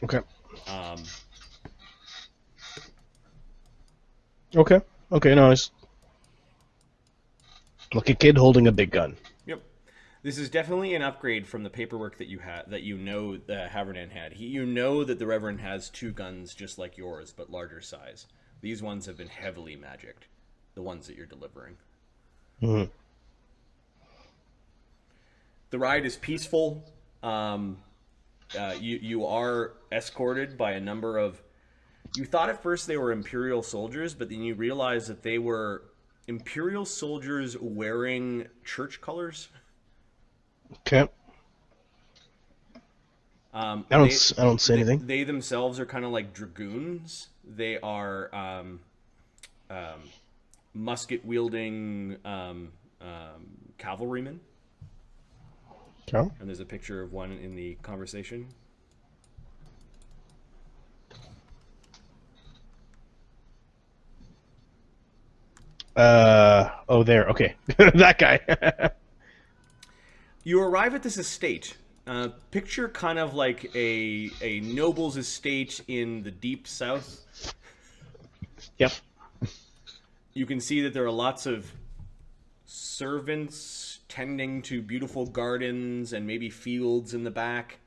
Okay. Um, Okay. Okay. No, it's like a kid holding a big gun. yep. This is definitely an upgrade from the paperwork that you know that Havernan had. You know that the Reverend has two guns just like yours, but larger size. These ones have been heavily magicked. The ones that you're delivering. Mm-hmm. The ride is peaceful. Um, you are escorted by a number of. You thought at first they were Imperial soldiers, but then you realize that they were Imperial soldiers wearing church colors. Okay. Um, I don't. they, I don't say anything. they themselves are kind of like dragoons. They are um, musket wielding cavalrymen. Okay. And there's a picture of one in the conversation. Oh, there. Okay. That guy. You arrive at this estate. Picture kind of like a noble's estate in the deep south. Yep. You can see that there are lots of servants tending to beautiful gardens and maybe fields in the back.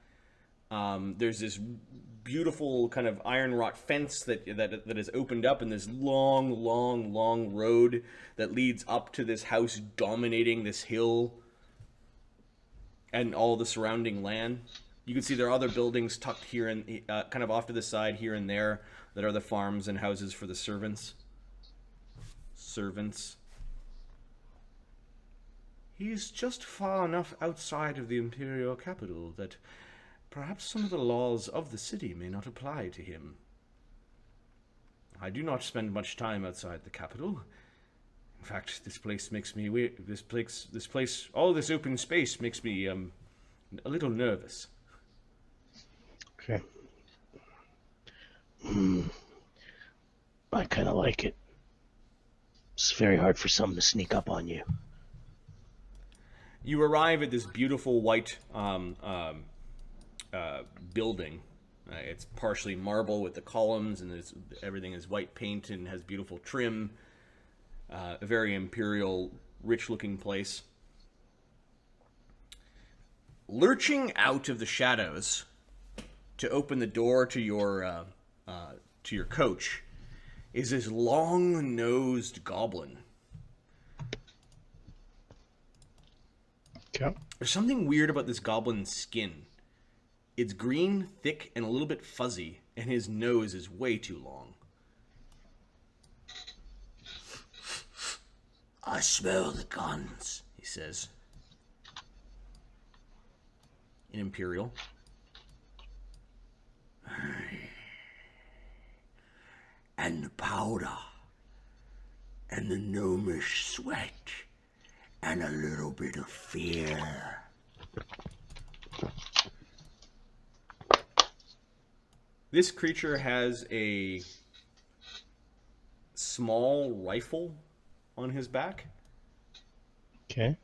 There's this beautiful kind of iron wrought fence that is opened up, and this long road that leads up to this house dominating this hill and all the surrounding land. You can see there are other buildings tucked here and kind of off to the side here and there that are the farms and houses for the servants. He's just far enough outside of the Imperial capital that perhaps some of the laws of the city may not apply to him. I do not spend much time outside the capital. In fact, this place makes me all this open space makes me a little nervous. Okay. I kind of like it. It's very hard for someone to sneak up on you. You arrive at this beautiful white building. It's partially marble with the columns, and everything is white paint and has beautiful trim. A very imperial, rich-looking place. Lurching out of the shadows to open the door to your coach is this long-nosed goblin. Okay. There's something weird about this goblin's skin. It's green, thick, and a little bit fuzzy, and his nose is way too long. I smell the guns, he says. In Imperial. And the powder. And the gnomish sweat. And a little bit of fear. This creature has a small rifle on his back. Okay.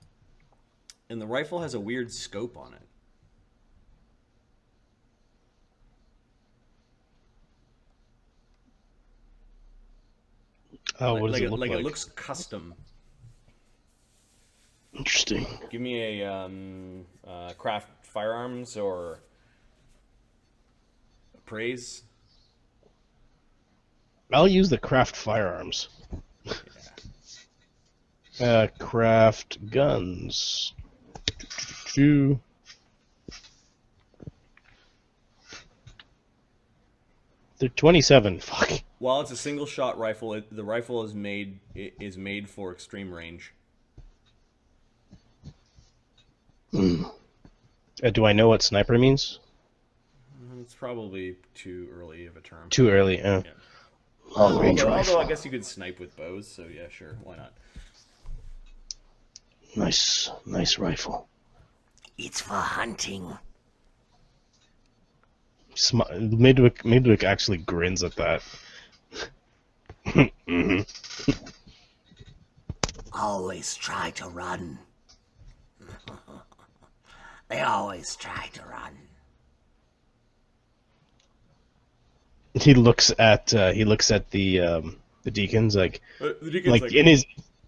And the rifle has a weird scope on it. Oh, what does it look like? like? It looks custom. Interesting. Give me a craft firearms or appraise. I'll use the craft firearms. Craft guns. Two. They're 27. Fuck. While it's a single shot rifle, the rifle is made for extreme range. Do I know what sniper means? It's probably too early of a term. Too early. Yeah. Long range rifle. Although I guess you could snipe with bows, so yeah, sure, why not? Nice rifle. It's for hunting. Midwick actually grins at that. Mm-hmm. Always try to run. They always try to run. He looks at the deacons like The deacon's like, in his.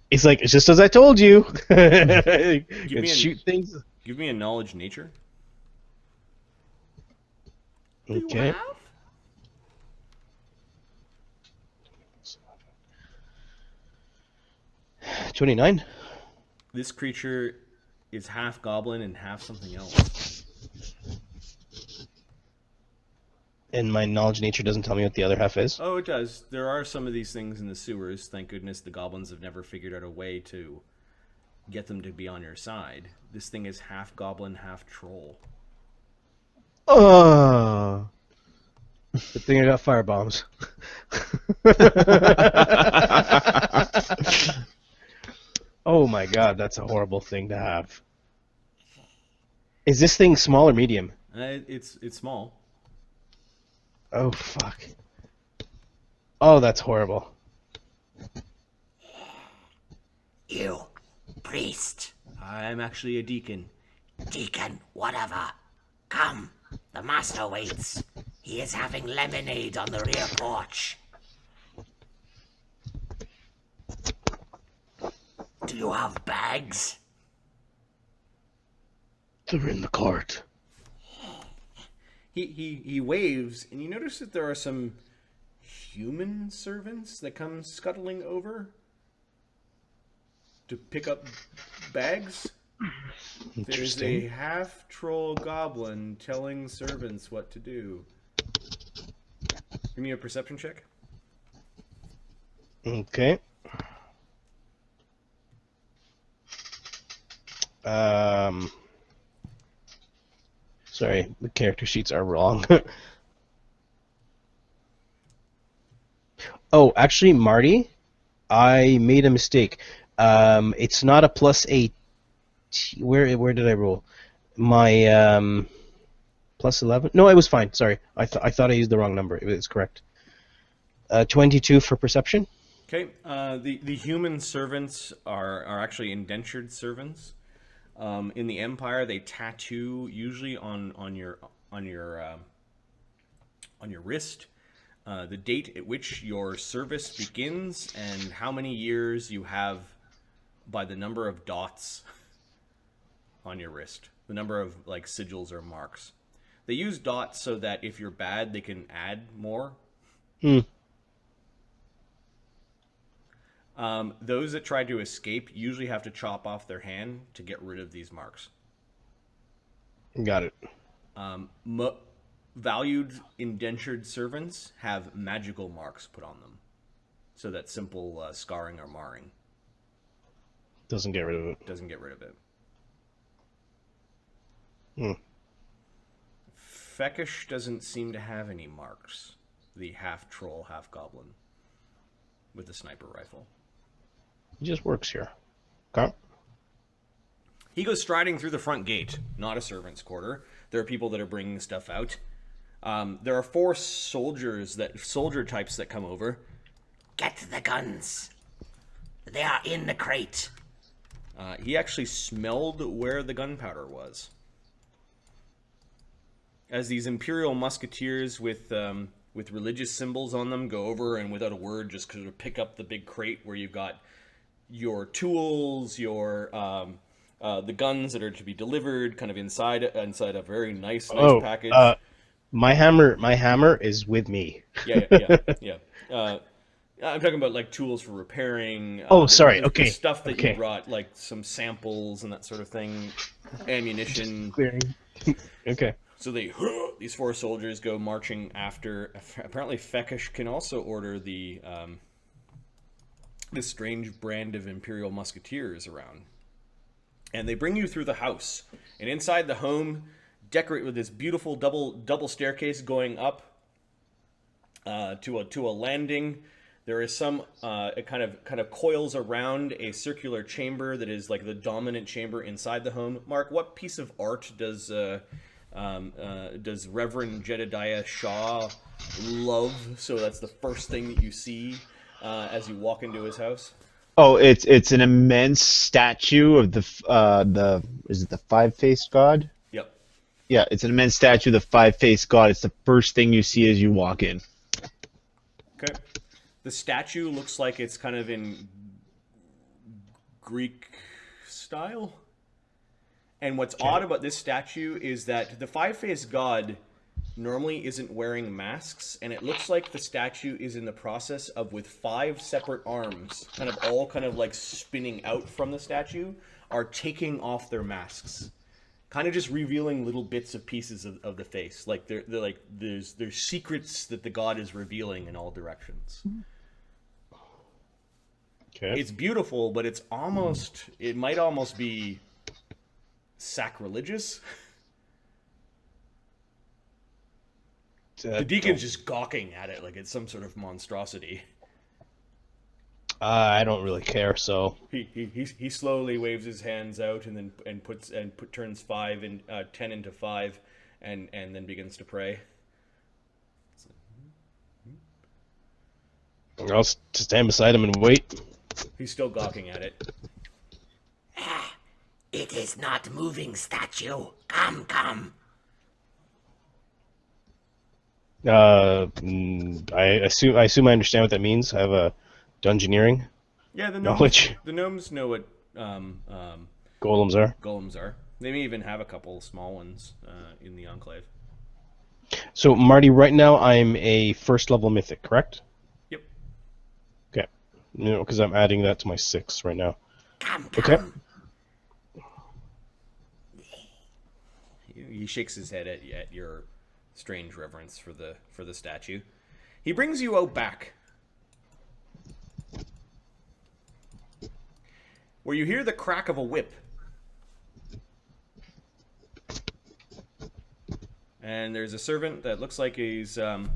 He's like, it's just as I told you. give And shoot things. Give me a knowledge nature. Okay. 29. This creature is half goblin and half something else. And my knowledge nature doesn't tell me what the other half is. Oh, it does. There are some of these things in the sewers. Thank goodness the goblins have never figured out a way to get them to be on your side. This thing is half goblin, half troll. Oh. Good thing I got firebombs. Oh my god, that's a horrible thing to have. Is this thing small or medium? It's small. Oh fuck. Oh, that's horrible. You, priest. I'm actually a deacon. Deacon, whatever. Come, the master waits. He is having lemonade on the rear porch. Do you have bags? They're in the cart. He waves, and you notice that there are some human servants that come scuttling over to pick up bags. There's a half-troll goblin telling servants what to do. Give me a perception check. Okay. Sorry, the character sheets are wrong. Oh, actually, Marty, I made a mistake. It's not a +8. Where did I roll? My +11. No, it was fine. Sorry, I thought I used the wrong number. It was correct. 22 for perception. Okay. The human servants are actually indentured servants. In the Empire, they tattoo usually on your wrist the date at which your service begins and how many years you have by the number of dots on your wrist, the number of like sigils or marks. They use dots so that if you're bad, they can add more. Those that try to escape usually have to chop off their hand to get rid of these marks. Got it. Valued indentured servants have magical marks put on them, so that simple scarring or marring Doesn't get rid of it. doesn't get rid of it. Feckish doesn't seem to have any marks. The half troll, half goblin with the sniper rifle. He just works here. Okay. He goes striding through the front gate, not a servant's quarter. There are people that are bringing stuff out. There are 4 soldier types that come over. Get the guns. They are in the crate. He actually smelled where the gunpowder was. As these Imperial musketeers with religious symbols on them go over and without a word just sort of pick up the big crate where you've got your tools, your the guns that are to be delivered, kind of inside a very nice package. My hammer is with me. Yeah. I'm talking about like tools for repairing. Sorry. The Okay. Stuff that Okay. you brought, like some samples and that sort of thing, ammunition. Clearing. Okay. So these 4 soldiers go marching after. Apparently, Feckish can also order this strange brand of Imperial musketeers around, and they bring you through the house. And inside the home, decorate with this beautiful double staircase going up to a landing. There is some it kind of coils around a circular chamber that is like the dominant chamber inside the home. Mark, what piece of art does Reverend Jedediah Shaw love? So that's the first thing that you see as you walk into his house. Oh, it's an immense statue of the is it the 5-faced god? Yep. Yeah, it's an immense statue of the 5-faced god. It's the first thing you see as you walk in. Okay. The statue looks like it's kind of in Greek style. And what's odd about this statue is that the five-faced god normally isn't wearing masks, and it looks like the statue is in the process of, with 5 separate arms, all like spinning out from the statue, are taking off their masks. Kind of just revealing little bits of pieces of the face. Like they're like there's secrets that the god is revealing in all directions. Okay. It's beautiful, but it might almost be sacrilegious. The deacon's just gawking at it like it's some sort of monstrosity. I don't really care, so He slowly waves his hands out and then turns 10 into 5 and then begins to pray. I'll stand beside him and wait. He's still gawking at it. It is not moving, statue. Come, come. I assume I understand what that means. I have a dungeoneering Yeah, knowledge. the gnomes know what Golems are. golems are. They may even have a couple small ones in the Enclave. So Marty, right now I'm a first level mythic, correct? Yep. Okay. Because I'm adding that to my 6 right now. Come, Okay. come. He shakes his head at your strange reverence for the statue. He brings you out back, where you hear the crack of a whip. And there's a servant that looks like he's kind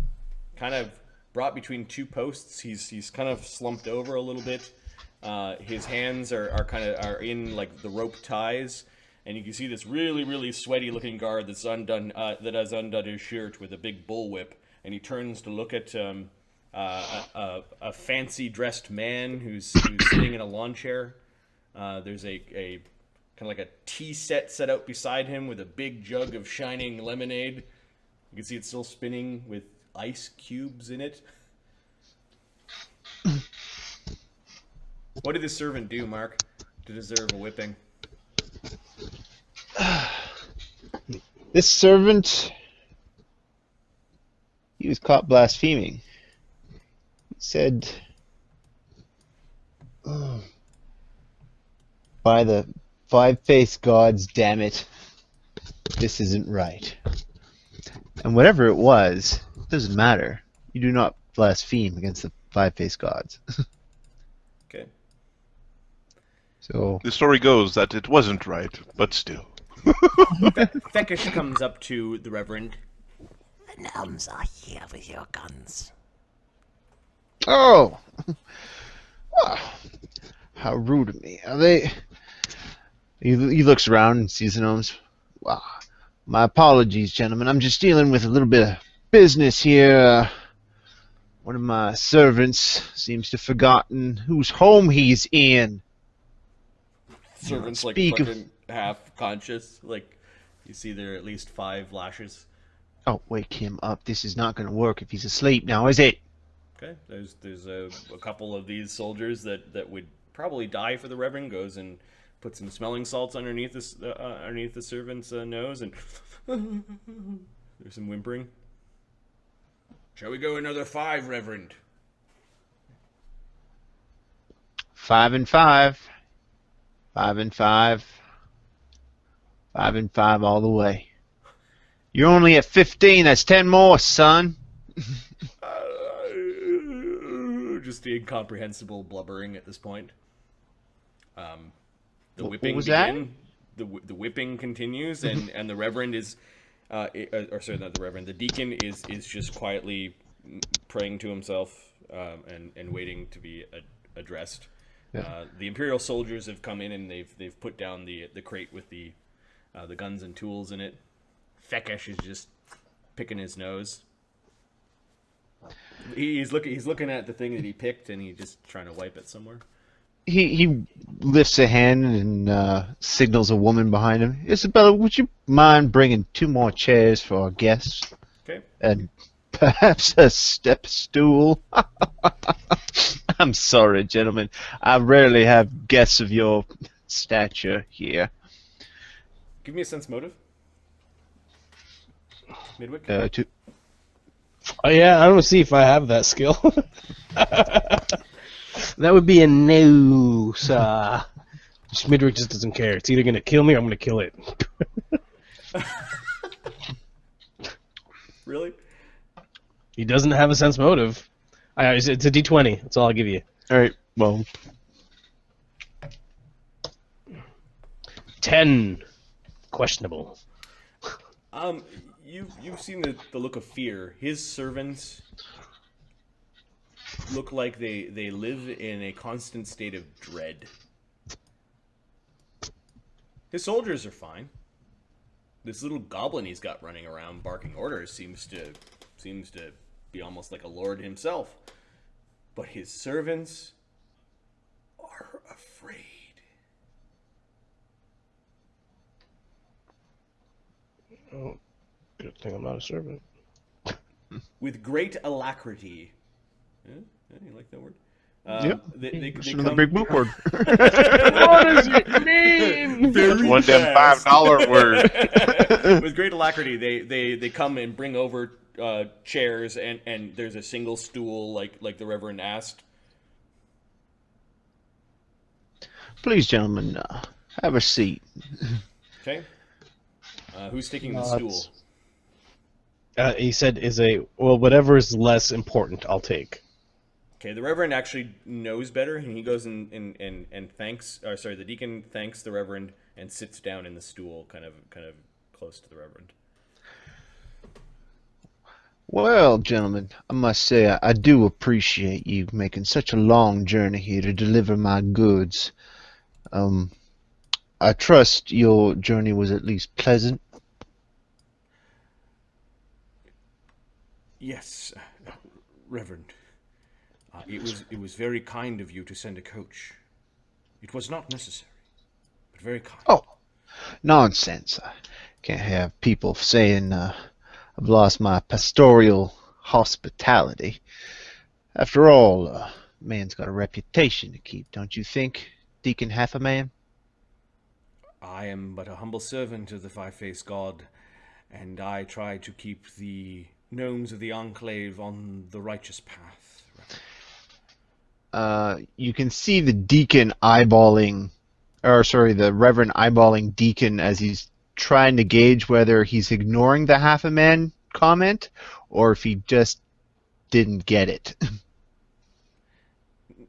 of brought between 2 posts. He's kind of slumped over a little bit. His hands are in like the rope ties, and you can see this really, really sweaty looking guard that has undone his shirt with a big bullwhip. And he turns to look at a fancy dressed man who's sitting in a lawn chair. There's a kind of like a tea set out beside him with a big jug of shining lemonade. You can see it's still spinning with ice cubes in it. What did this servant do, Mark, to deserve a whipping? This servant, he was caught blaspheming. He said, "Oh, by the 5-faced gods, damn it, this isn't right." And whatever it was, it doesn't matter. You do not blaspheme against the 5-faced gods. Okay. So The story goes that it wasn't right, but still. Fekish comes up to the Reverend. The gnomes are here with your guns. Oh! Ah, how rude of me. Are they... He looks around and sees the gnomes. Wow. My apologies, gentlemen. I'm just dealing with a little bit of business here. One of my servants seems to have forgotten whose home he's in. Servant's like Speak of- fucking half conscious. Like, you see there are at least 5 lashes. Oh, wake him up. This is not going to work if he's asleep now, is it? Okay, there's a couple of these soldiers that would probably die for the Reverend. Goes and puts some smelling salts underneath the servant's nose, and there's some whimpering. Shall we go another 5, Reverend? 5 and 5. 5 and 5. 5 and 5 all the way. You're only at 15. That's 10 more, son. Just the incomprehensible blubbering at this point. The What whipping was that? The whipping continues, and the Reverend is, or sorry, not the Reverend. The deacon is just quietly praying to himself and waiting to be addressed. Yeah. The Imperial soldiers have come in and they've put down the crate with the guns and tools in it. Fekesh is just picking his nose. He's looking at the thing that he picked, and he's just trying to wipe it somewhere. He lifts a hand and signals a woman behind him. Isabella, would you mind bringing 2 more chairs for our guests? Okay. And Perhaps a step stool? I'm sorry, gentlemen. I rarely have guests of your stature here. Give me a sense motive. Midwick? Oh yeah, I don't see if I have that skill. That would be a no, sir. Midwick just doesn't care. It's either gonna kill me or I'm gonna kill it. Really? He doesn't have a sense motive. It's a D20. That's all I'll give you. All right. Well, 10. Questionable. You've seen the look of fear. His servants look like they live in a constant state of dread. His soldiers are fine. This little goblin he's got running around barking orders seems to be almost like a lord himself. But his servants are afraid. Oh, good thing I'm not a servant. With great alacrity. Yeah, you like that word? yep. They Another come... big book word. What does it mean? That's one damn $5 word. With great alacrity, they come and bring over chairs, and there's a single stool, like the Reverend asked. Please, gentlemen, have a seat. Okay. Who's taking the stool? He said, whatever is less important, I'll take. Okay, the Reverend actually knows better, and he goes and thanks. The deacon thanks the Reverend and sits down in the stool, kind of close to the Reverend. Well, gentlemen, I must say I do appreciate you making such a long journey here to deliver my goods. I trust your journey was at least pleasant. Yes, Reverend. It was very kind of you to send a coach. It was not necessary, but very kind. Oh, nonsense. I can't have people saying I've lost my pastoral hospitality. After all, a man's got a reputation to keep, don't you think, Deacon Half-a-Man? I am but a humble servant of the Five-Faced God, and I try to keep the gnomes of the Enclave on the righteous path. You can see the deacon eyeballing, the Reverend eyeballing Deacon as he's trying to gauge whether he's ignoring the half-a-man comment or if he just didn't get it.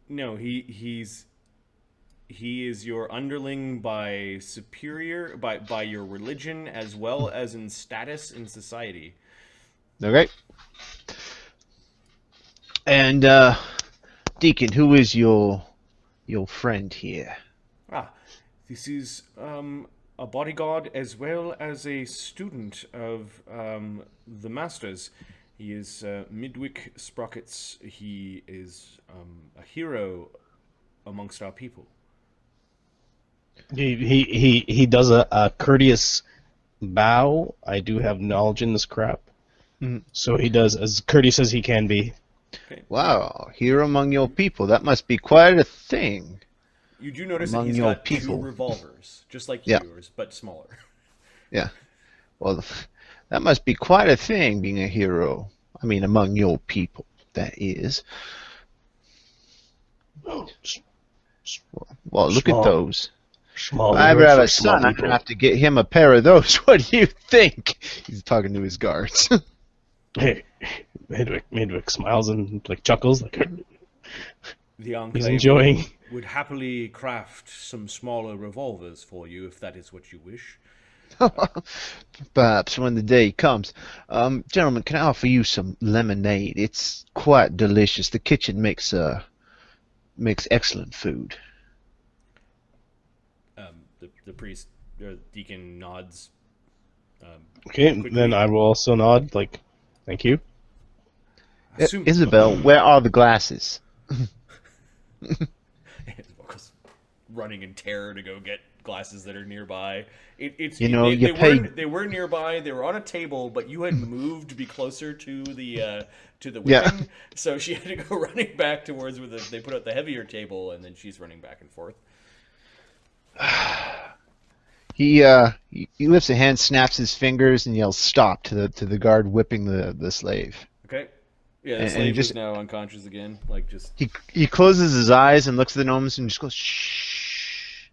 No, he is your underling by your religion as well as in status in society. Okay. And Deacon, who is your friend here? This is a bodyguard as well as a student of the Masters. He is Midwick Sprockets. He is a hero amongst our people. He does a courteous bow. I do have knowledge in this crap. So he does as courteous as he can be. Okay. Wow, hero among your people. That must be quite a thing. You do notice Among that he's your got people. 2 revolvers, just like Yeah. yours, but smaller. Yeah. Well, that must be quite a thing, being a hero. I mean, among your people, that is. Well, look Small. at those. Small. If I ever hero have for a small son, I'm people. going to have to get him a pair of those. What do you think? He's talking to his guards. Hey, Midwick smiles and chuckles The he's Enclave enjoying. would happily craft some smaller revolvers for you if that is what you wish. Perhaps when the day comes. Gentlemen, can I offer you some lemonade? It's quite delicious. The kitchen makes excellent food. The priest or deacon nods. Okay, quickly. then I will also nod. Thank you. Assume- Isabel, where are the glasses? Running in terror to go get glasses that are nearby. It's You know, they were nearby. They were on a table, but you had moved to be closer to the Yeah. whipping, so she had to go running back towards where they put out the heavier table, and then she's running back and forth. He lifts a hand, snaps his fingers, and yells "Stop!" to the guard whipping the slave. Okay. Yeah, the And slave just- is now unconscious again. Like just He closes his eyes and looks at the gnomes and just goes, "Shh,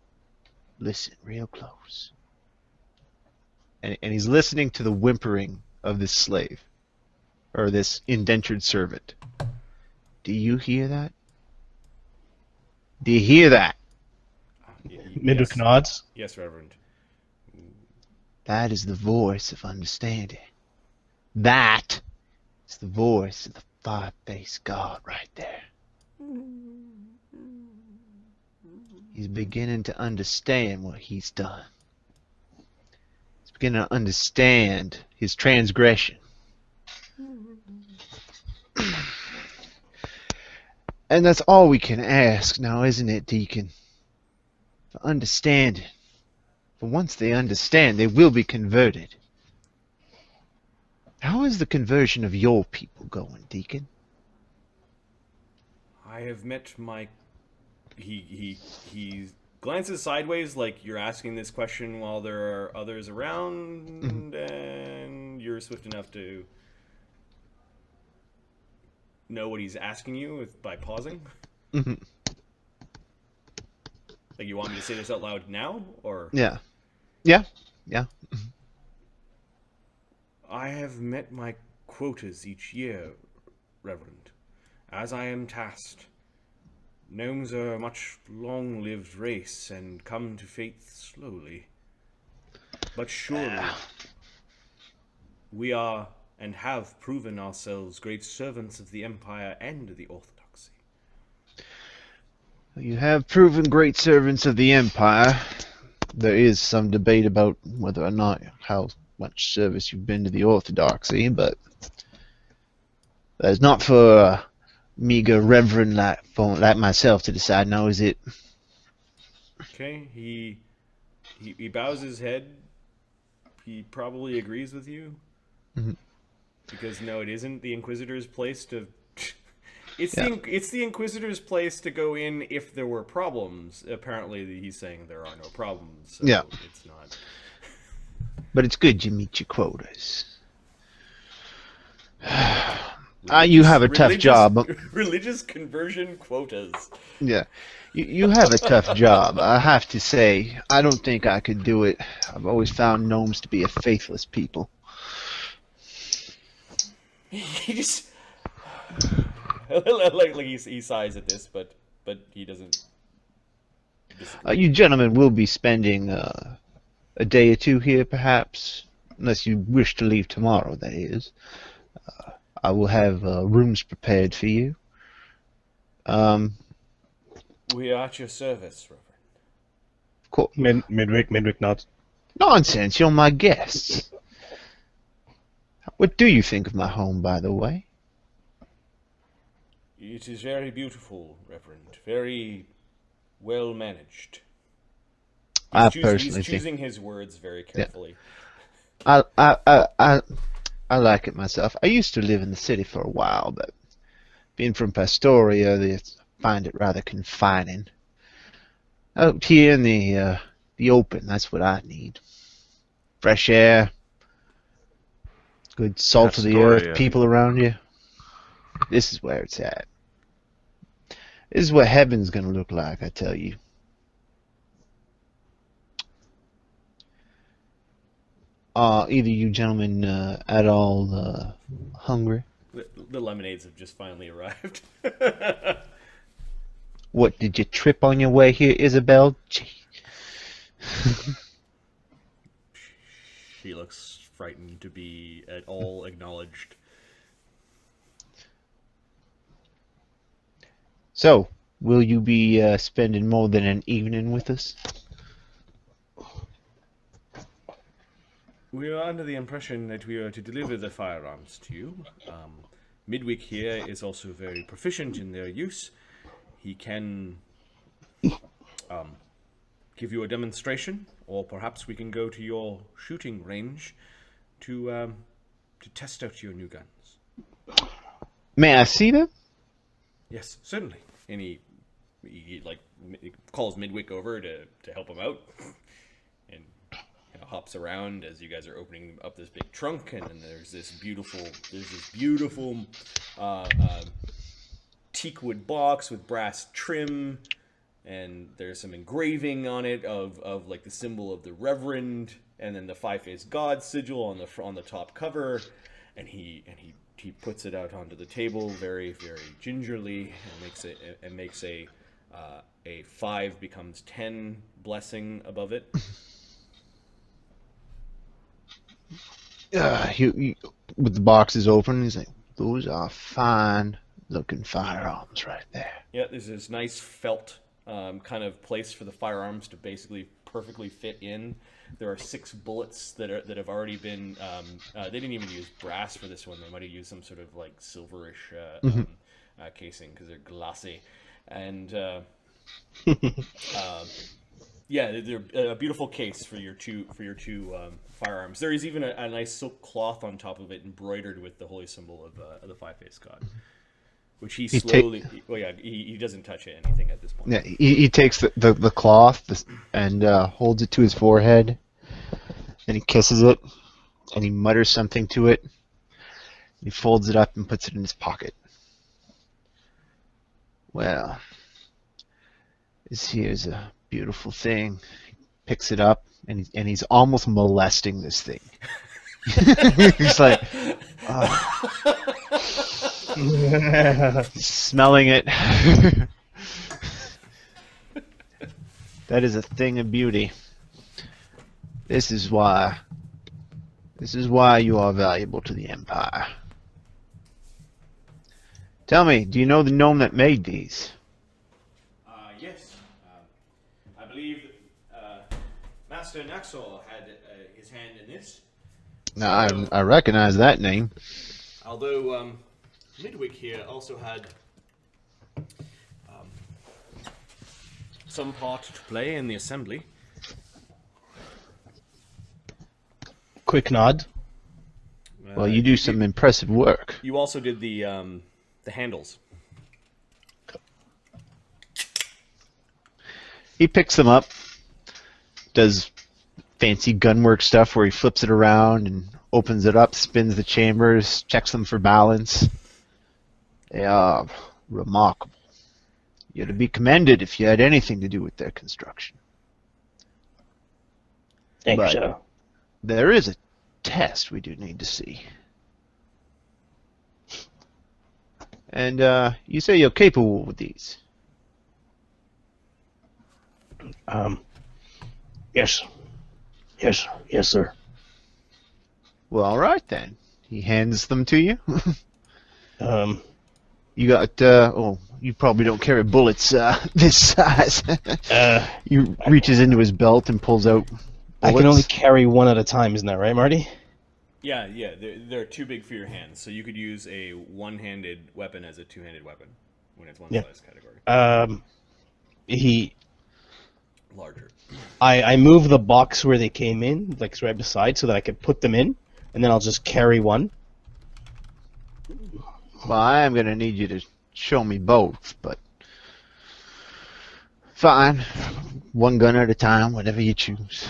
listen real close." And he's listening to the whimpering of this slave, or this indentured servant. Do you hear that? Do you hear that? Midwick yes. nods. Yes, Reverend. That is the voice of understanding. That is the voice of the five-faced God right there. He's beginning to understand what he's done. He's beginning to understand his transgression. And that's all we can ask now, isn't it, Deacon? For understanding. For once they understand, they will be converted. How is the conversion of your people going, Deacon? I have met my. He glances sideways, like you're asking this question while there are others around, and you're swift enough to know what he's asking you by pausing. Mhm. Like, you want me to say this out loud now, or? Yeah. I have met my quotas each year, Reverend, as I am tasked. Gnomes are a much long-lived race and come to faith slowly. But surely, we are and have proven ourselves great servants of the Empire and the Orthodoxy. You have proven great servants of the Empire. There is some debate about whether or not how much service you've been to the Orthodoxy, but that is not for a meager Reverend like myself to decide now, is it? Okay, he bows his head. He probably agrees with you. Mhm. Because no, it isn't the Inquisitor's place to. It's Yeah. it's the Inquisitor's place to go in if there were problems. Apparently, he's saying there are no problems. So Yeah. it's not. But it's good you meet your quotas. You have a tough job. Religious conversion quotas. Yeah. You have a tough job, I have to say. I don't think I could do it. I've always found gnomes to be a faithless people. He just like he sighs at this, but he doesn't. You gentlemen will be spending a day or two here, perhaps, unless you wish to leave tomorrow, that is. I will have rooms prepared for you. We are at your service, Reverend. Cool. Midwick nods. Nonsense, you're my guests. What do you think of my home, by the way? It is very beautiful, Reverend. Very well managed. I He's personally think choosing his words very carefully. I like it myself. I used to live in the city for a while, but being from Pastoria, I find it rather confining. Out here in the open, that's what I need. Fresh air, good salt of the Pastoria. earth, people around you. This is where it's at. This is what heaven's gonna look like, I tell you. Either you gentlemen at all hungry? The lemonades have just finally arrived. What, did you trip on your way here, Isabel? Gee. She looks frightened to be at all acknowledged. So, will you be spending more than an evening with us? We are under the impression that we are to deliver the firearms to you. Midwick here is also very proficient in their use. He can give you a demonstration, or perhaps we can go to your shooting range to test out your new guns. May I see them? Yes, certainly. And he calls Midwick over to help him out, and hops around as you guys are opening up this big trunk, and then there's this beautiful teakwood box with brass trim, and there's some engraving on it of like the symbol of the Reverend, and then the five-faced God sigil on the top cover, and he puts it out onto the table very, very gingerly, and makes a 5 becomes 10 blessing above it. He, with the boxes open, he's like, "Those are fine-looking firearms right there." Yeah, there's this nice felt kind of place for the firearms to basically perfectly fit in. There are 6 bullets that have already been. They didn't even use brass for this one. They might have used some sort of like silverish casing because they're glossy, and yeah, they're a beautiful case for your two firearms. There is even a nice silk cloth on top of it, embroidered with the holy symbol of the five-faced God, which he slowly. He doesn't touch anything at this point. Yeah, he takes the cloth and holds it to his forehead, and he kisses it, and he mutters something to it. He folds it up and puts it in his pocket. Well, this here's a beautiful thing. He picks it up, and he's almost molesting this thing. He's like, smelling it. That is a thing of beauty. This is why you are valuable to the Empire. Tell me, do you know the gnome that made these? Yes. I believe Master Naxor had his hand in this. Now, I recognize that name. Although Midwick here also had some part to play in the assembly. Quick nod. Well, you do some impressive work. You also did the handles. He picks them up, does fancy gunwork stuff where he flips it around and opens it up, spins the chambers, checks them for balance. They are remarkable. You're to be commended if you had anything to do with their construction. Thank you, But sir. there is a test we do need to see. And you say you're capable with these. Yes, sir. Well, all right then. He hands them to you. Um, You got, you probably don't carry bullets this size. He reaches into his belt and pulls out bullets. I can only carry one at a time, isn't that right, Marty? Yeah, they're too big for your hands, so you could use a one-handed weapon as a two-handed weapon when it's one size category. Larger. I move the box where they came in, like right beside, so that I could put them in, and then I'll just carry one. Well, I am going to need you to show me both, but fine. One gun at a time, whatever you choose.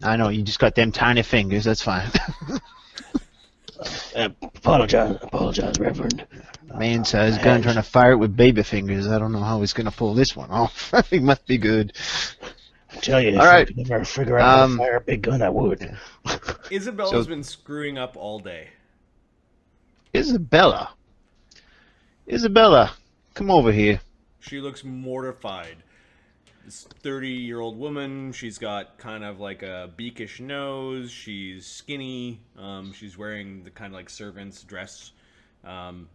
I know, you just got them tiny fingers, that's fine. Apologize, Reverend. Man says gun trying to fire it with baby fingers. I don't know how he's going to pull this one off. He must be good. I tell you, if All I right. could ever figure out how to fire a big gun, I would. Isabella's been screwing up all day. Isabella, come over here. She looks mortified. This 30-year-old woman, she's got kind of like a beakish nose, she's skinny, she's wearing the kind of like servant's dress, and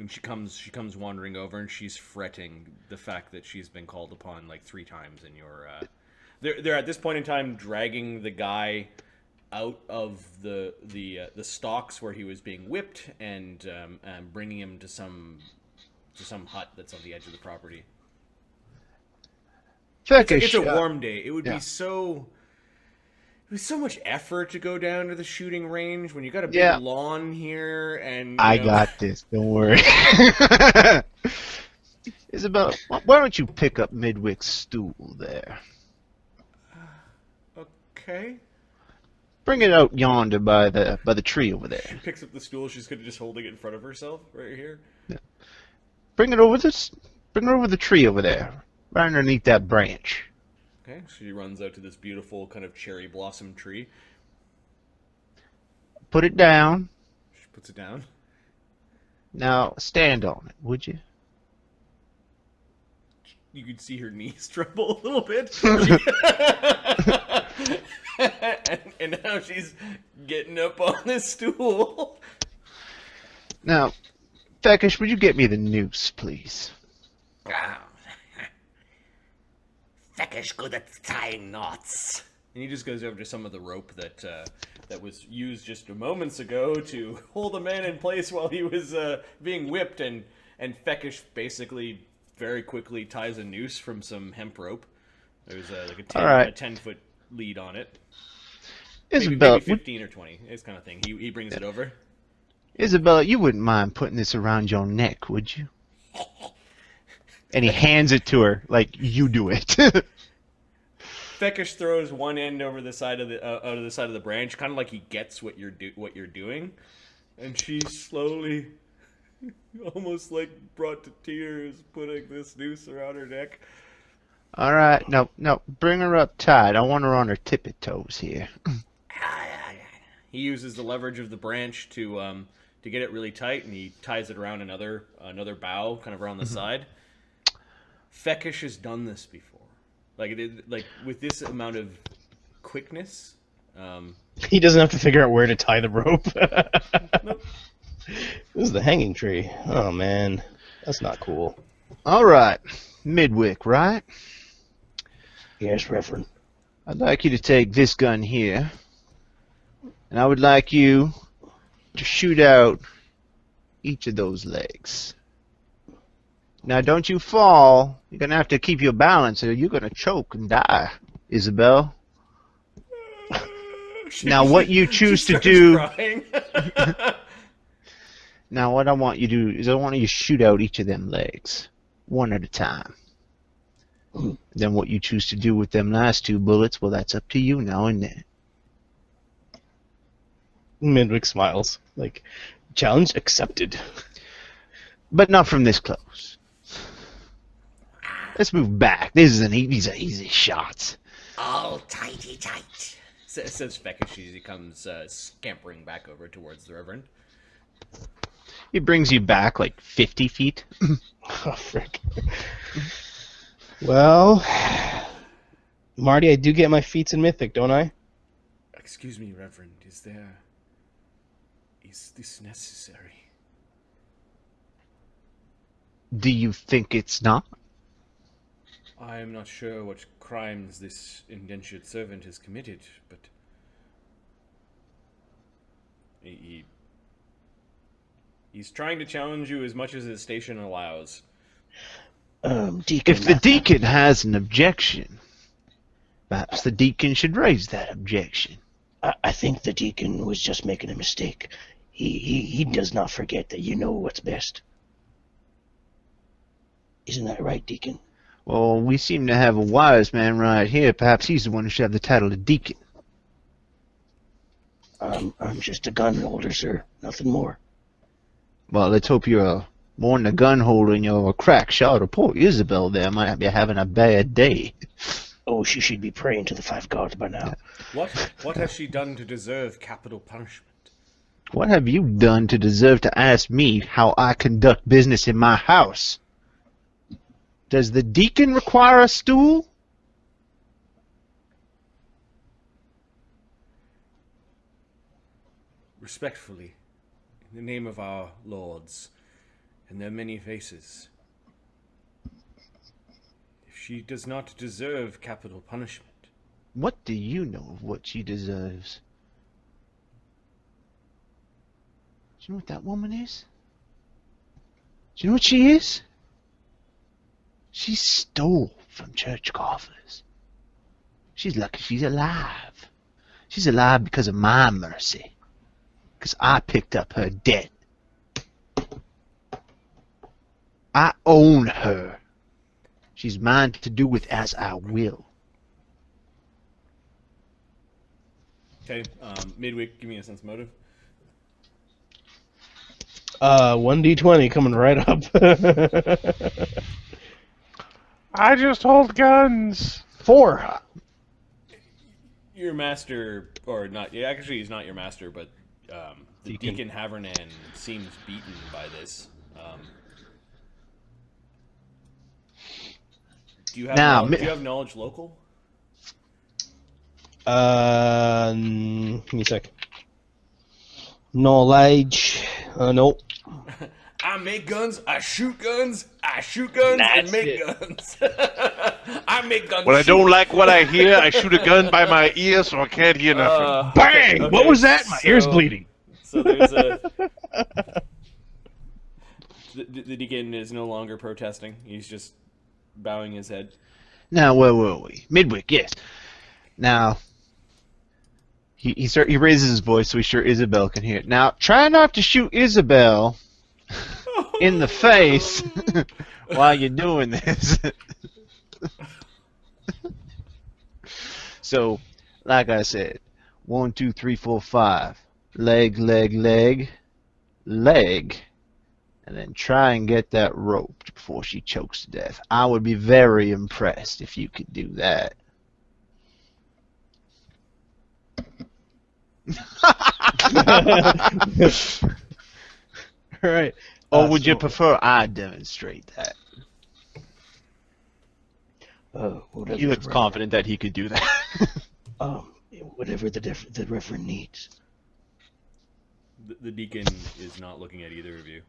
she comes wandering over, and she's fretting the fact that she's been called upon like 3 times in your... They're at this point in time dragging the guy out of the stocks where he was being whipped, and bringing him to some hut that's on the edge of the property. It's a Fekish, warm day. It would yeah. be so. It was so much effort to go down to the shooting range when you got a big Yeah. lawn here, and I got this. Don't worry. Isabella, why don't you pick up Midwick's stool there? Okay. Bring it out yonder by the tree over She there. picks up the stool. She's kind of just holding it in front of herself right here. Bring it over the tree over there, right underneath that branch. Okay, she runs out to this beautiful kind of cherry blossom tree. Put it down. She puts it down. Now stand on it, would you? You could see her knees tremble a little bit. and now she's getting up on this stool. Now, Fekish, would you get me the noose, please? Feckish good at tying knots. And he just goes over to some of the rope that was used just moments ago to hold the man in place while he was being whipped, and Feckish basically very quickly ties a noose from some hemp rope. There's like a 10-foot lead on it. Isabella, maybe 15 or 20, this kind of thing. He brings it over. Isabella, you wouldn't mind putting this around your neck, would you? And he hands it to her like you do it. Feckish throws one end over the side of the out of the side of the branch, kind of like he gets what you're doing, and she slowly, almost like brought to tears, putting this noose around her neck. All right, no, bring her up tight. I want her on her tippy toes here. He uses the leverage of the branch to get it really tight, and he ties it around another bough, kind of around the side. Feckish has done this before, like with this amount of quickness. He doesn't have to figure out where to tie the rope. Nope. This is the hanging tree. Oh man, that's not cool. All right, Midwick, right? Yes, Reverend. I'd like you to take this gun here, and I would like you to shoot out each of those legs. Now, don't you fall. You're going to have to keep your balance, or you're going to choke and die, Isabel. Now, what you choose to do... Now, what I want you to do is I want you to shoot out each of them legs, one at a time. Then what you choose to do with them last two bullets, well, that's up to you now, isn't it? Midwick smiles. Like, challenge accepted. But not from this close. Let's move back. These are easy shots. All tighty tight. Says Feckish as he comes scampering back over towards the Reverend. He brings you back like 50 feet. Oh, frick. Well, Marty, I do get my feats in Mythic, don't I? Excuse me, Reverend. Is this necessary? Do you think it's not? I am not sure what crimes this indentured servant has committed, but he's trying to challenge you as much as his station allows. Deacon. If the deacon has an objection, perhaps the deacon should raise that objection. I think the deacon was just making a mistake. He does not forget that you know what's best. Isn't that right, deacon? Well, we seem to have a wise man right here. Perhaps he's the one who should have the title of deacon. I'm just a gun holder, sir. Nothing more. Well, let's hope you're more than a gun holder and you're a crack shot. Or poor Isabel there might be having a bad day. Oh, she should be praying to the five gods by now. What has she done to deserve capital punishment? What have you done to deserve to ask me how I conduct business in my house? Does the deacon require a stool? Respectfully, in the name of our lords and their many faces, if she does not deserve capital punishment. What do you know of what she deserves? Do you know what that woman is? Do you know what she is? She stole from church coffers. She's lucky she's alive. She's alive because of my mercy. Because I picked up her debt. I own her. She's mine to do with as I will. Okay, Midwick, give me a sense of motive. 1d20 coming right up. I just hold guns. 4. Your master, or not, actually he's not your master, but the Deacon Havernan seems beaten by this. Do you have knowledge local? Give me a sec. Knowledge. Nope. I make guns, I shoot guns, and make guns. I make guns. When I don't like what I hear, I shoot a gun by my ear so I can't hear nothing. Bang! Okay, What was that? My ear's bleeding. So there's a... the Deacon is no longer protesting. He's just bowing his head. Now, where were we? Midwick, yes. Now, he raises his voice so he's sure Isabel can hear it. Now, try not to shoot Isabel in the face while you're doing this. So, like I said, 1, 2, 3, 4, 5. Leg, leg, leg, leg. And then try and get that roped before she chokes to death. I would be very impressed if you could do that. All right. Or would you prefer I demonstrate that? Whatever He looks confident that he could do that. Whatever the Reverend needs. The Deacon is not looking at either of you.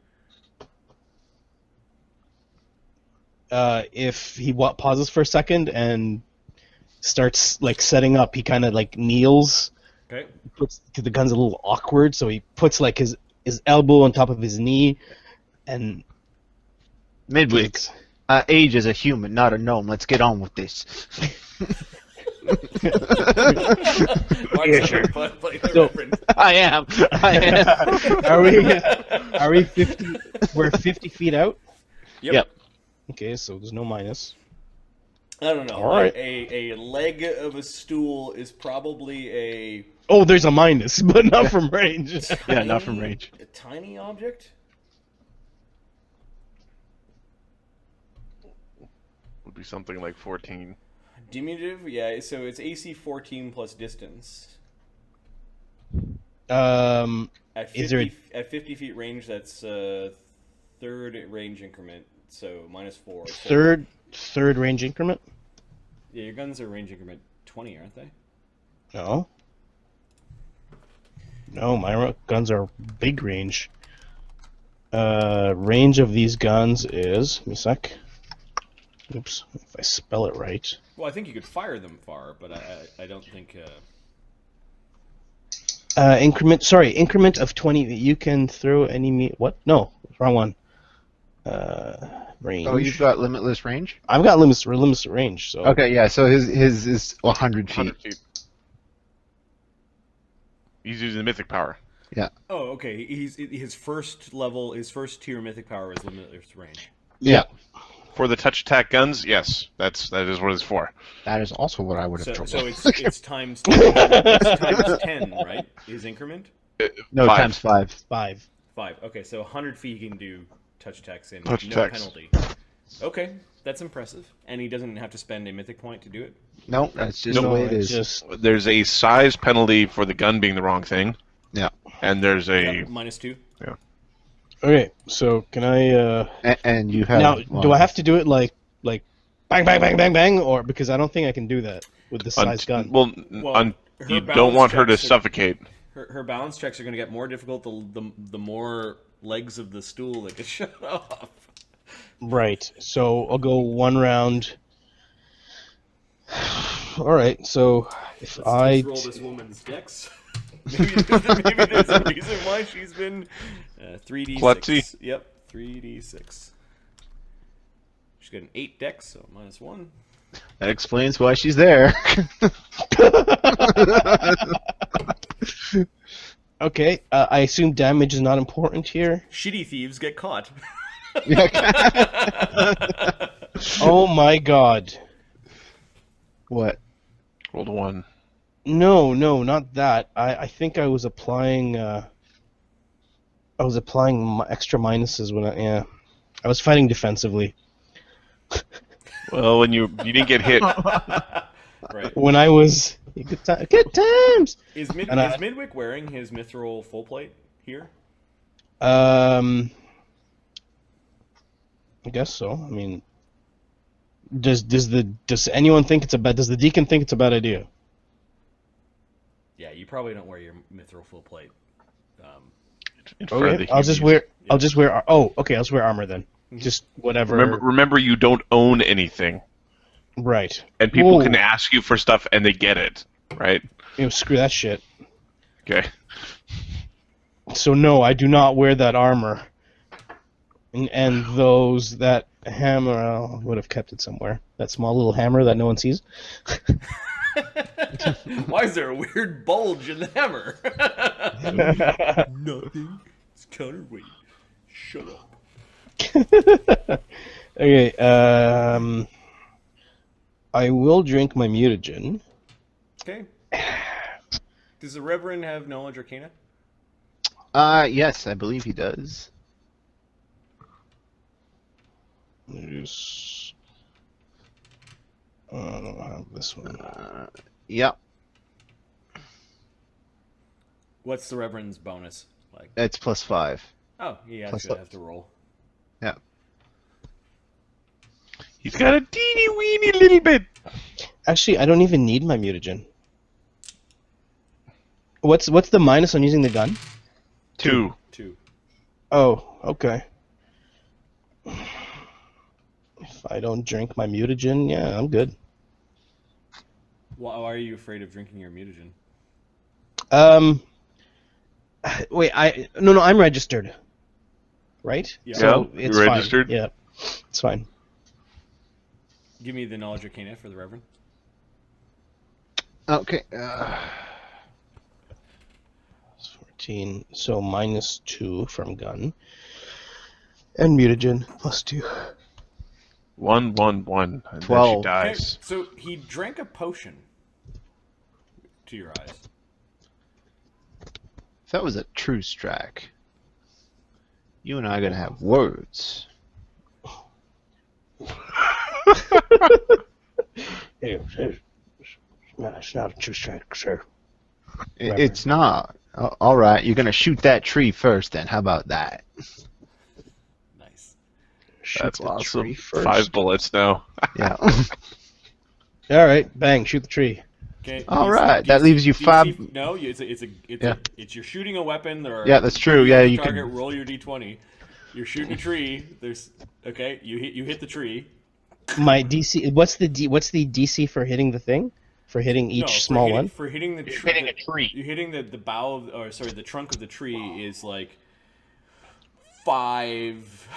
If he pauses for a second and starts like setting up, he kind of like kneels. Okay. Cause the gun's a little awkward, so he puts like his elbow on top of his knee, and Midwick, I age as a human, not a gnome. Let's get on with this. Yeah, sure. So- I am. Are we 50? We're 50 feet out. Yep. Okay, so there's no minus. I don't know. All right. A leg of a stool is probably a... Oh, there's a minus, but not from range. Yeah, not from range. A tiny object? Would be something like 14. Diminutive? Yeah, so it's AC 14 plus distance. At 50, Is there at 50 feet range, that's third range increment, so -4. third range increment? Yeah, your guns are range increment 20, aren't they? No. No, my guns are big range. Range of these guns is... Give me a sec. Oops, if I spell it right. Well, I think you could fire them far, but I don't think... Increment of 20. You can throw any... What? No, wrong one. Range. Oh, you've got limitless range? I've got limitless range, so... Okay, yeah, so his is 100 feet. 100 feet. He's using the mythic power. Yeah. Oh, okay. His first tier mythic power is limitless range. Yeah. For the touch attack guns, yes, that is what it's for. That is also what I would have So, chosen. so it's times 10. It's times 10, right? His increment? No, 5. times 5. 5. 5. Okay, so 100 feet he can do touch attacks in Touch no attacks. penalty. Okay, that's impressive. And he doesn't have to spend a mythic point to do it? No, that's just the No, way it it's is. just... There's a size penalty for the gun being the wrong thing, Yeah. and there's a -2. Okay, so can I... And you have... Now, do I have to do it like bang, bang, bang, bang, bang, or because I don't think I can do that with the size gun. Well, her you don't balance want her to checks are- suffocate. Her balance checks are going to get more difficult the more legs of the stool that get shut off. Right. So I'll go one round. All right. So if Let's roll this woman's dex. maybe there's a reason why she's been 3d6. Klutzy. Yep, 3d6. She's got an 8 dex, so -1. That explains why she's there. Okay, I assume damage is not important here. Shitty thieves get caught. Oh my god. What? Rolled a 1. No, not that. I think I was applying extra minuses when I was fighting defensively. Well, when you didn't get hit. Right. When I was good times. Is Midwick wearing his mithril full plate here? I guess so. I mean, does anyone think it's a bad? Does the deacon think it's a bad idea? Yeah, you probably don't wear your mithril full plate. In front of the I'll just humans. wear. Oh, okay. I'll just wear armor then. Just whatever. Remember, you don't own anything, Right. and people Whoa. can ask you for stuff, and they get it, right? Screw that shit. Okay. So no, I do not wear that armor. And that hammer, I would have kept it somewhere. That small little hammer that no one sees. Why is there a weird bulge in the hammer? Nothing. It's counterweight. Shut up. Okay. I will drink my mutagen. Okay. Does the Reverend have knowledge arcana? Yes, I believe he does. There's... I don't have this one. Yep. What's the Reverend's bonus like? It's +5. Oh, he Plus actually up. has to roll. Yeah. He's got a teeny weeny little bit. Actually, I don't even need my mutagen. What's the minus on using the gun? 2. 2. Oh, okay. If I don't drink my mutagen, yeah, I'm good. Why are you afraid of drinking your mutagen? Wait, no, I'm registered. Right? Yeah. So Yeah, it's you're fine. registered? Yeah, it's fine. Give me the knowledge arcana for the Reverend. Okay. 14, so -2 from gun. And mutagen, +2. 1, 1, 1. And then 12. she Okay, dies. so he drank a potion. To your eyes. If that was a true strike, you and I are gonna have words. It's not a true strike, sir. It's not. All right, you're gonna shoot that tree first. Then how about that? Nice. Shoot That's the awesome. tree first. 5 bullets now. Yeah. All right, bang, shoot the tree. Okay. All right, that leaves you 5. No, it's you're shooting a weapon. There are Yeah, that's true. Yeah, you target. can. Roll your d20. You're shooting a tree. You hit the tree. My DC. What's the DC for hitting the thing? For hitting each No, for small hitting- one? For hitting the hitting a tree. You're hitting the bow the trunk of the tree is like 5.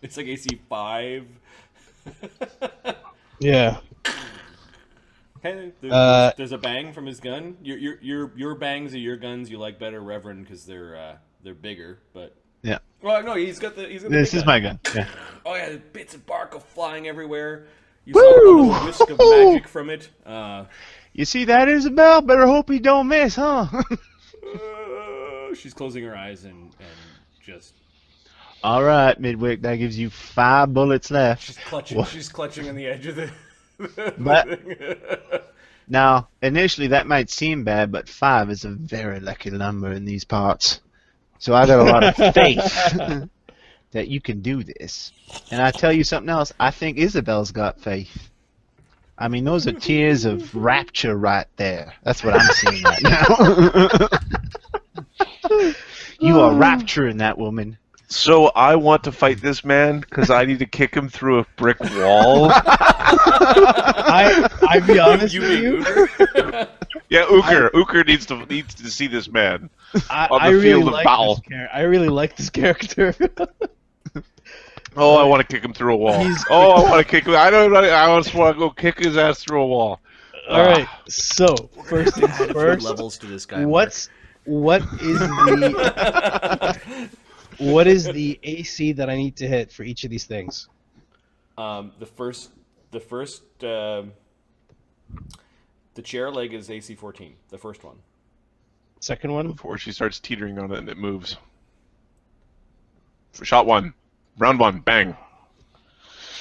It's like AC 5. Yeah. Hey, there's a bang from his gun. Your bangs are your guns. You like better, Reverend, because they're bigger. But Yeah. well, no, he's got the. This big is gun. my gun. Yeah. Oh yeah, bits of bark are flying everywhere. You saw a little whisk of magic from it. You see that, Isabel? Better hope he don't miss, huh? She's closing her eyes and just. All right, Midwick. That gives you 5 bullets left. She's clutching. What? She's clutching on the edge of the. But- Now, initially that might seem bad, but 5 is a very lucky number in these parts. So I got a lot of faith that you can do this. And I tell you something else. I think Isabel's got faith. I mean, those are tears of rapture right there. That's what I'm seeing right now. You are rapturing that woman. So I want to fight this man because I need to kick him through a brick wall. I'd be honest with being you. Uber? Yeah, Uker needs to see this man on the I really field of like battle. this I really like this character. Oh, I want to kick him through a wall. I want to kick him. I just want to go kick his ass through a wall. All right. So first things Add a few first. levels to this guy. What is the AC that I need to hit for each of these things? The chair leg is AC 14. The first one. Second one? Before she starts teetering on it and it moves. Shot 1. Round 1. Bang.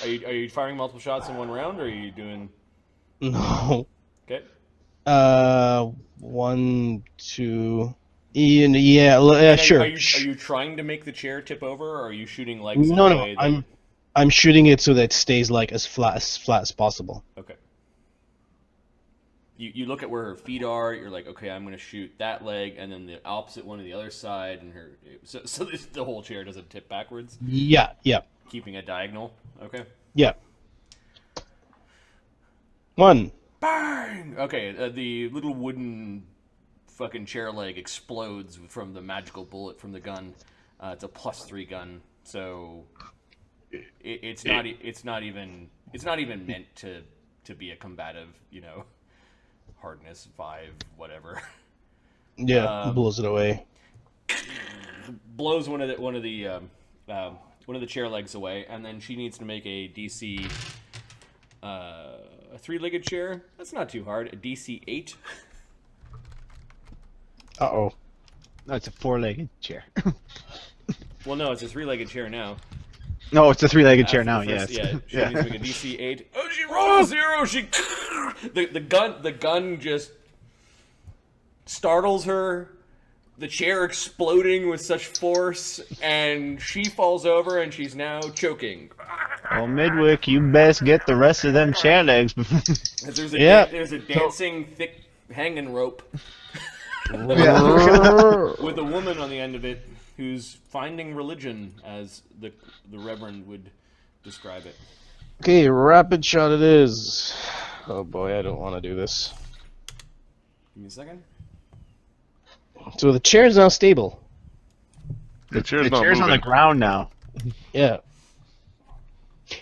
Are you firing multiple shots in one round, or are you doing? No. Okay. 1, 2. Yeah, sure. Are you trying to make the chair tip over, or are you shooting legs? No. I'm shooting it so that it stays like as flat as possible. Okay. You look at where her feet are. You're like, okay, I'm going to shoot that leg, and then the opposite one to the other side, and her. So the whole chair doesn't tip backwards. Yeah. Keeping it diagonal. Okay. Yeah. 1. Bang! Okay, the little wooden fucking chair leg explodes from the magical bullet from the gun. It's a +3 gun, so it's not even meant to be a combative, hardness 5, whatever. Yeah, blows it away. Blows one of the chair legs away, and then she needs to make a DC. A 3-legged chair. That's not too hard. A DC 8. Uh-oh. No, it's a 4-legged chair. Well, no, it's a 3-legged chair now. No, it's a 3-legged chair After now. the Yes. first- yeah. She needs to make a DC 8. Oh, she rolled a 0. She the gun just startles her. The chair exploding with such force, and she falls over, and she's now choking. Well, Midwick, you best get the rest of them chair legs. There's a there's a dancing thick hanging rope with a woman on the end of it who's finding religion, as the Reverend would describe it. Okay, rapid shot it is. Oh boy, I don't want to do this. Give me a second. So the chair is now stable. The chair's the not chair's on the moving. ground now. Yeah.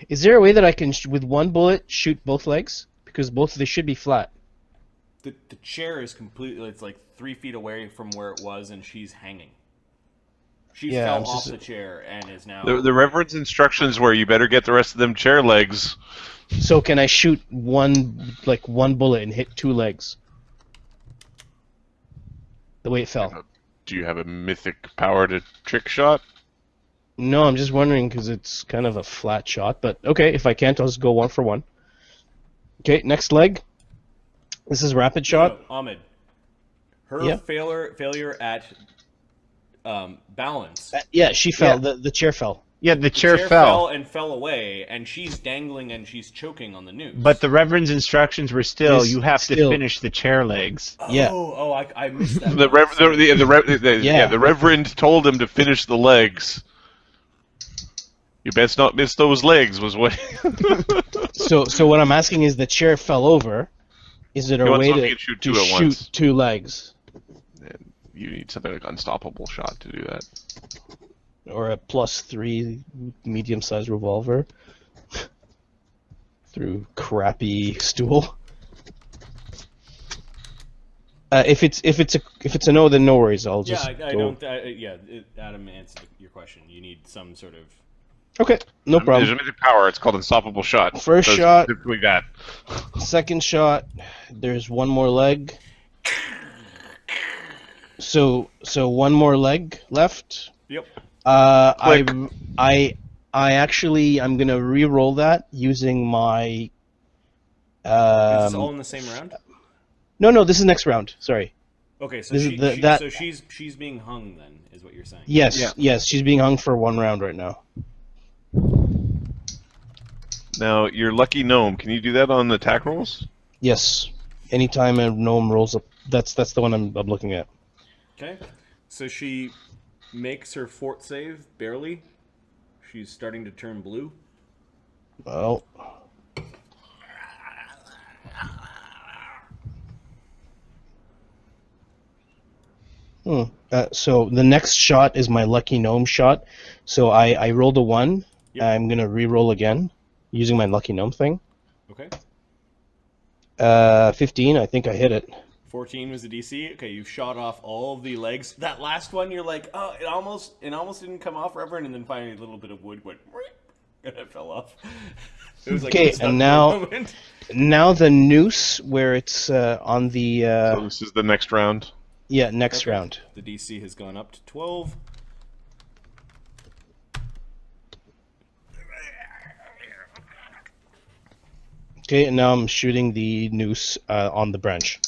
Is there a way that I can, with one bullet, shoot both legs? Because both they should be flat. The chair is completely, it's like 3 feet away from where it was, and she's hanging. She Yeah, fell I'm off just- the chair and is now... The Reverend's instructions were you better get the rest of them chair legs. So can I shoot one bullet and hit 2 legs? The way it fell. Do you have a mythic power to trick shot? No, I'm just wondering because it's kind of a flat shot. But okay, if I can't, I'll just go 1 for 1. Okay, next leg. This is rapid shot. No, Ahmed. Her Yeah. failure at balance. Yeah, she fell. Yeah. The chair fell. Yeah, the The chair chair fell. and fell away, and she's dangling and she's choking on the noose. But the Reverend's instructions were still, Is you have still- to finish the chair legs. Yeah. I missed that. The Reverend told him to finish the legs. You best not miss those legs, was what. So what I'm asking is, the chair fell over. Is it a You want way something to you can shoot to 2 at shoot once. 2 legs, You need something like unstoppable shot to do that. or a +3 medium-sized revolver through crappy stool? If it's a no, then no worries. I'll Yeah, just I go. don't. Adam answered your question. You need some sort of. Okay, no There's a problem. mythic power. It's called unstoppable shot. First So it's shot. specifically that. Second shot. There's 1 more leg. So 1 more leg left. Yep. Click. I actually I'm gonna re-roll that using my. Is this all in the same round? No, this is next round. Sorry. Okay, so This is that- so she's being hung then, is what you're saying. Yes, Yeah. yes, she's being hung for 1 round right now. Now, your lucky gnome, can you do that on attack rolls? Yes. Anytime a gnome rolls up, that's the one I'm looking at. Okay. So she makes her fort save barely. She's starting to turn blue. Well. So the next shot is my lucky gnome shot. So I rolled a 1. Yep. I'm going to re-roll again using my lucky gnome thing. Okay. 15, I think I hit it. 14 was the DC. Okay, you shot off all of the legs. That last one, you're like, oh, it almost didn't come off, Reverend, and then finally a little bit of wood went, and it fell off. It was like, Okay, stuck and for a now moment. the noose where it's on the So this is the next round. next round. The DC has gone up to 12. Okay, and now I'm shooting the noose on the branch.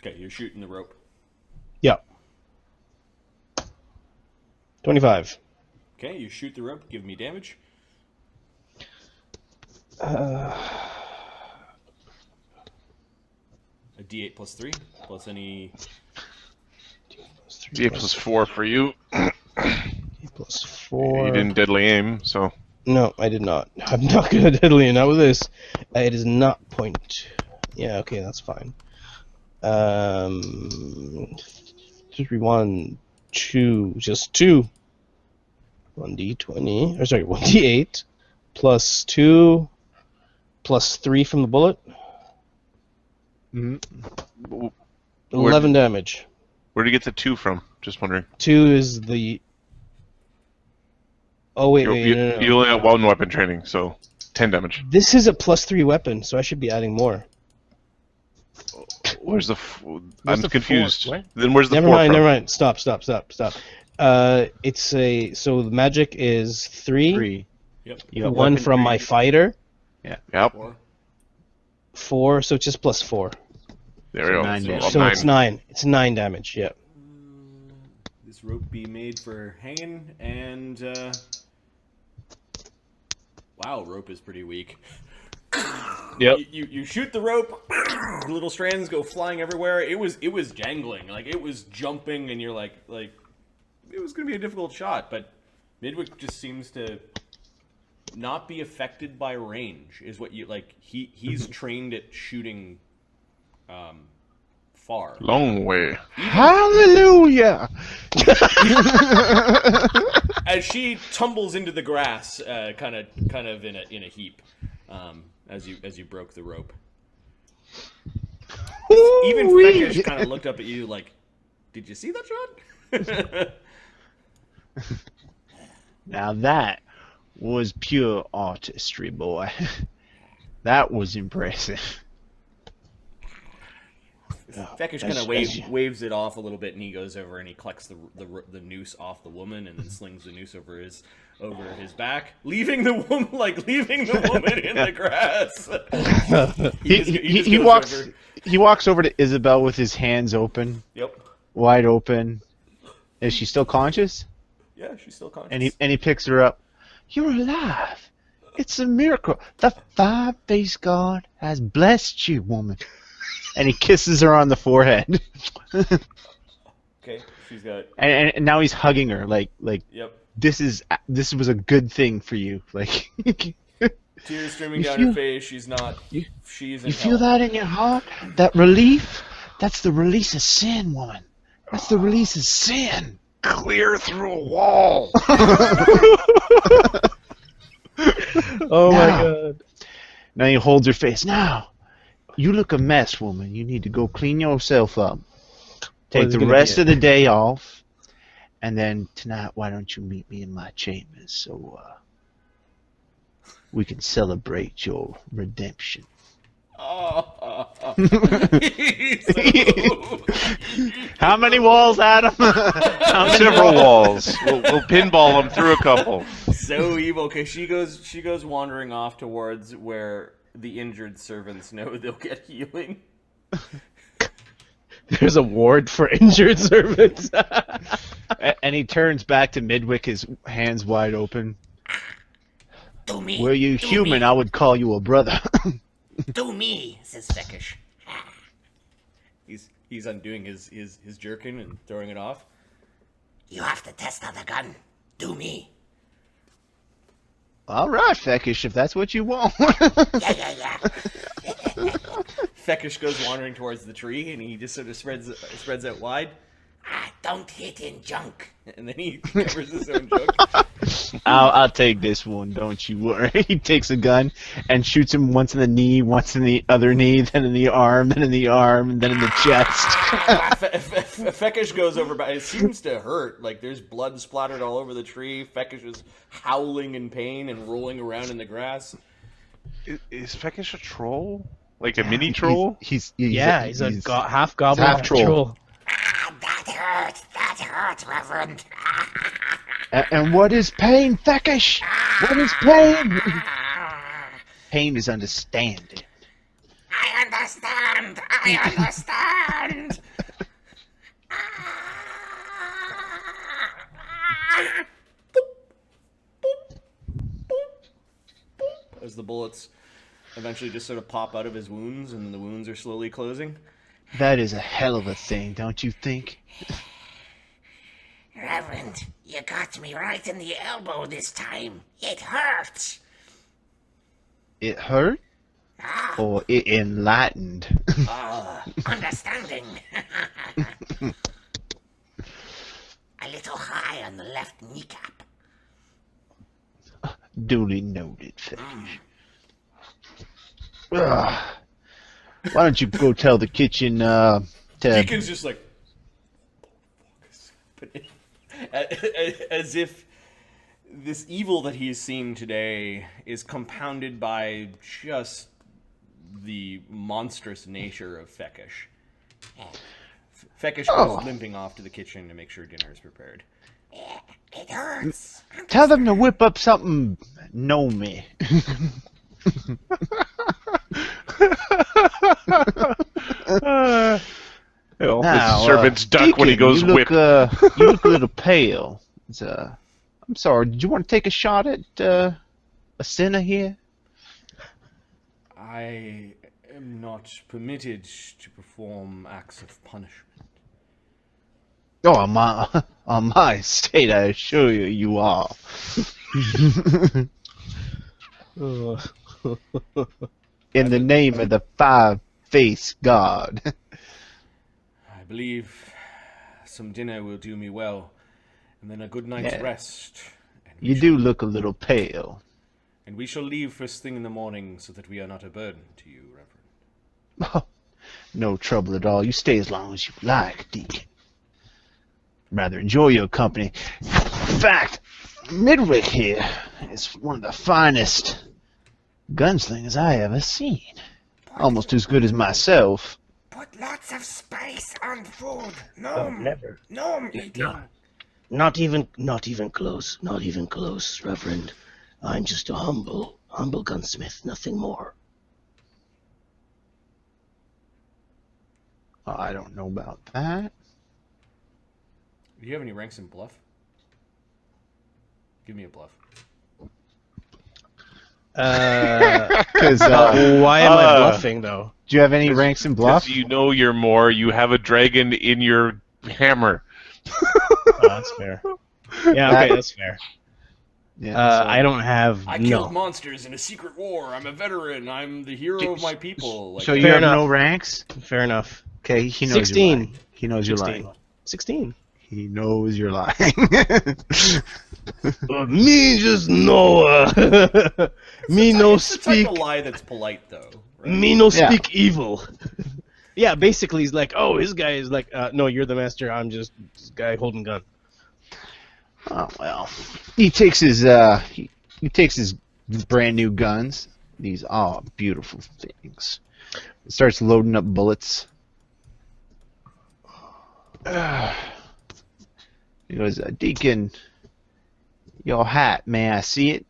Okay, you're shooting the rope. Yeah. 25. Okay, you shoot the rope. Give me damage. Uh, A D8 plus 3 plus any. D8 plus 4 for you. plus 4. You didn't deadly aim, so. No, I did not. I'm not good at deadly, not with this. It is not point. Yeah, okay, that's fine. 3, 1, 2, just 2. 1d20, or sorry, 1d8 plus 2 plus 3 from the bullet. Mm-hmm. 11 damage. Where did you get the 2 from? Just wondering. 2 is the. Oh wait, no. You only got 1 weapon training, so 10 damage. This is a plus 3 weapon, so I should be adding more. Where's the? I'm the confused. 4? What? Then where's the Never 4 mind, from? never mind. Stop. It's a so the magic is 3. Yep. You got 1 weapon from my training. fighter. Yep. 4. 4, so it's just plus 4. There we go. 9 damage. So it's 9. It's 9 damage. Yeah. This rope be made for hanging, and wow, rope is pretty weak. Yep. You shoot the rope, little strands go flying everywhere. It was jangling, like it was jumping, and you're like it was gonna be a difficult shot, but Midwick just seems to not be affected by range. Is what you like. He's trained at shooting far. Long way. Hallelujah! As she tumbles into the grass, kind of in a heap, as you broke the rope. Even Feckish kind of looked up at you like, "Did you see that shot?" Now that was pure artistry, boy. That was impressive. Feckish kind of waves it off a little bit, and he goes over and he collects the noose off the woman, and then slings the noose over his back, leaving the woman in the grass. He walks over to Isabel with his hands open, Yep. wide open. Is she still conscious? Yeah, she's still conscious. And he picks her up. You're alive. It's a miracle. The five-faced God has blessed you, woman. And he kisses her on the forehead. Okay, she's got. And now he's hugging her like Yep. this was a good thing for you. Like Tears streaming You down feel- her face. She's not. you- She's in you hell. feel that in your heart? That relief? That's the release of sin, woman. That's the release of sin. Clear through a wall. Oh my Now. god. Now he holds her face. Now, you look a mess, woman. You need to go clean yourself up. Take is the gonna rest be of the day off. And then tonight, why don't you meet me in my chambers so we can celebrate your redemption. How many walls, Adam? How many Several walls? walls. We'll pinball them through a couple. So evil. Okay, she goes wandering off towards where the injured servants know they'll get healing. There's a ward for injured servants. And he turns back to Midwick, his hands wide open. Do me. Were you do human, Me, I would call you a brother. do me, says Feckish. He's undoing his jerkin and throwing it off. You have to test out the gun. Do me. All right, Feckish, if that's what you want. Yeah. Feckish goes wandering towards the tree, and he just sort of spreads out wide. Don't hit in junk. And then he covers his own joke. I'll take this one, don't you worry. He takes a gun and shoots him once in the knee, once in the other knee, then in the arm, then in the arm, and then in the chest. Feckish goes over, but it seems to hurt. Like, there's blood splattered all over the tree. Feckish is howling in pain and rolling around in the grass. Is Feckish a troll? Like a mini troll? He's a half goblin, half troll. That hurt, Reverend. And what is pain, Feckish? What is pain? Pain is understanding. I understand. As the bullets eventually just sort of pop out of his wounds, and the wounds are slowly closing. That is a hell of a thing, don't you think? Reverend, you got me right in the elbow this time. It hurts. It hurt? Or it enlightened? Understanding. A little high on the left kneecap. Duly noted, Feckish. Why don't you go tell the kitchen, Deacon's just like... as if this evil that he is seeing today is compounded by just the monstrous nature of Feckish. Feckish goes limping off to the kitchen to make sure dinner is prepared. It hurts. Tell them to whip up something gnomey. The servant's duck Deacon, when he goes you look, whip. You look a little pale. I'm sorry, did you want to take a shot at a sinner here? I am not permitted to perform acts of punishment. Oh, on my estate, I assure you, you are. In the name of the five-faced God. I believe some dinner will do me well, and then a good night's rest. And You do look a little pale. And we shall leave first thing in the morning so that we are not a burden to you, Reverend. Oh, no trouble at all. You stay as long as you like, Deacon. Rather enjoy your company. In fact, Midwick here is one of the finest gunslingers I ever seen. Almost as good as myself. Put lots of spice on food. Never. Gnome eating. Not even close. Not even close, Reverend. I'm just a humble gunsmith, nothing more. I don't know about that. Do you have any ranks in bluff? Give me a bluff. Because Why am I bluffing, though? do you have any ranks in bluff? You know you're more. You have a dragon in your hammer. Oh, that's fair. Yeah, okay, that's fair. Yeah, I don't have I killed monsters in a secret war. I'm a veteran. I'm the hero of my people. so you Fair have enough. no ranks? Fair enough. Okay, he knows 16. you're lying. He knows you're 16. lying. 16. He knows you're lying. Me just know. Me no It's the speak. type of lie that's polite, though. Right? Me no Yeah. speak evil. Yeah, basically he's like, oh, his guy is like, no, you're the master. I'm just this guy holding gun. Oh well. He takes his he takes his brand new guns. These are beautiful things. Starts loading up bullets. He goes, Deacon, your hat, may I see it?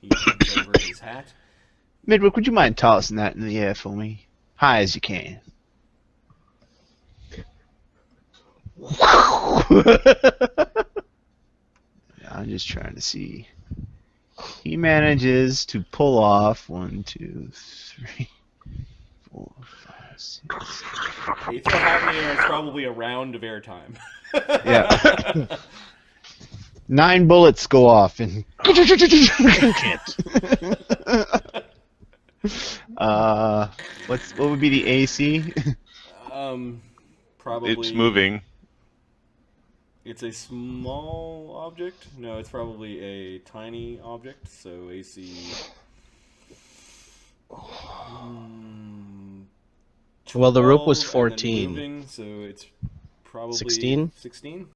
He hands over his hat. Midwick, would you mind tossing that in the air for me? High as you can. I'm just trying to see. He manages to pull off 1, 2, 3, 4, 5, 6. You throw half in the air, it's probably a round of airtime. Yeah. 9 bullets go off and What would be the AC? Probably. It's moving. It's a small object. No, it's probably a tiny object. So AC. Well, the rope was 12, and then 14. moving, so it's probably 16? 16.